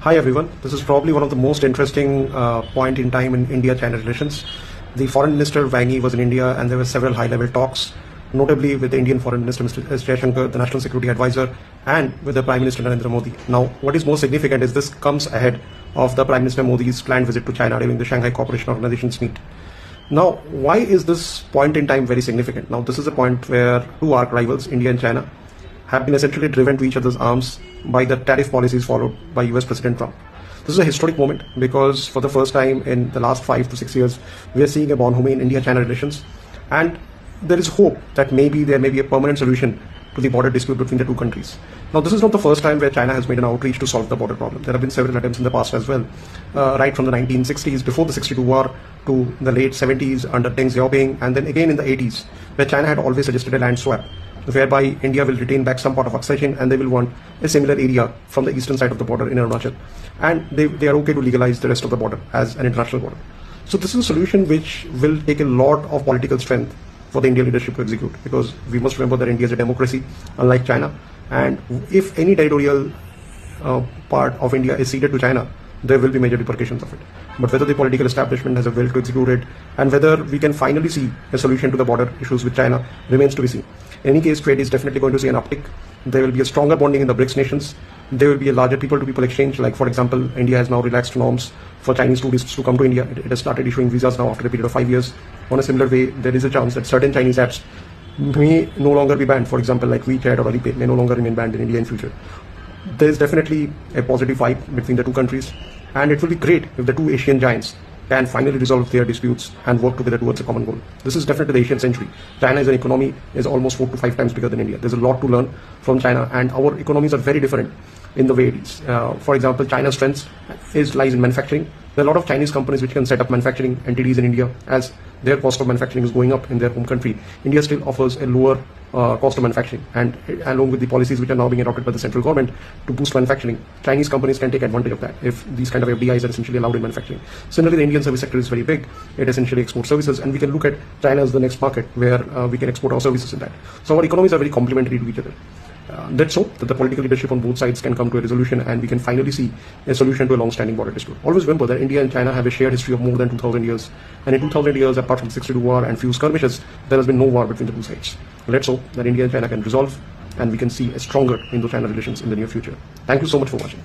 Hi everyone, this is probably one of the most interesting point in time in India-China relations. The Foreign Minister Wang Yi was in India and there were several high-level talks, notably with the Indian Foreign Minister Mr. S. Jaishankar, the National Security Advisor, and with the Prime Minister Narendra Modi. Now, what is most significant is this comes ahead of the Prime Minister Modi's planned visit to China during the Shanghai Cooperation Organization's meet. Now, why is this point in time very significant? Now, this is a point where two arch rivals, India and China, have been essentially driven to each other's arms by the tariff policies followed by US President Trump. This is a historic moment because for the first time in the last 5 to 6 years, we are seeing a bonhomie in India-China relations, and there is hope that maybe there may be a permanent solution to the border dispute between the two countries. Now, this is not the first time where China has made an outreach to solve the border problem. There have been several attempts in the past as well, right from the 1960s, before the 62 war, to the late 70s under Deng Xiaoping, and then again in the 80s, where China had always suggested a land swap, whereby India will retain back some part of Aksai and they will want a similar area from the eastern side of the border in Arunachal. And they are okay to legalize the rest of the border as an international border. So this is a solution which will take a lot of political strength for the Indian leadership to execute, because we must remember that India is a democracy, unlike China. And if any territorial part of India is ceded to China, there will be major repercussions of it. But whether the political establishment has a will to execute it, and whether we can finally see a solution to the border issues with China, remains to be seen. In any case, trade is definitely going to see an uptick. There will be a stronger bonding in the BRICS nations. There will be a larger people-to-people exchange. Like, for example, India has now relaxed norms for Chinese tourists to come to India. It has started issuing visas now after a period of 5 years. On a similar way, there is a chance that certain Chinese apps may no longer be banned. For example, like WeChat or Alipay may no longer remain banned in India in future. There is definitely a positive vibe between the two countries, and it will be great if the two Asian giants can finally resolve their disputes and work together towards a common goal. This is definitely the Asian century. China as an economy is almost 4 to 5 times bigger than India. There's a lot to learn from China, and our economies are very different in the way it is. For example, China's strength lies in manufacturing. There are a lot of Chinese companies which can set up manufacturing entities in India, as their cost of manufacturing is going up in their home country. India still offers a lower cost of manufacturing, and along with the policies which are now being adopted by the central government to boost manufacturing, Chinese companies can take advantage of that if these kind of FDIs are essentially allowed in manufacturing. Similarly, the Indian service sector is very big. It essentially exports services, and we can look at China as the next market where we can export our services in that. So our economies are very complementary to each other. Let's hope that the political leadership on both sides can come to a resolution and we can finally see a solution to a long-standing border dispute. Always remember that India and China have a shared history of more than 2,000 years. And in 2,000 years, apart from the 62 war and few skirmishes, there has been no war between the two sides. Let's hope that India and China can resolve and we can see a stronger Indo-China relations in the near future. Thank you so much for watching.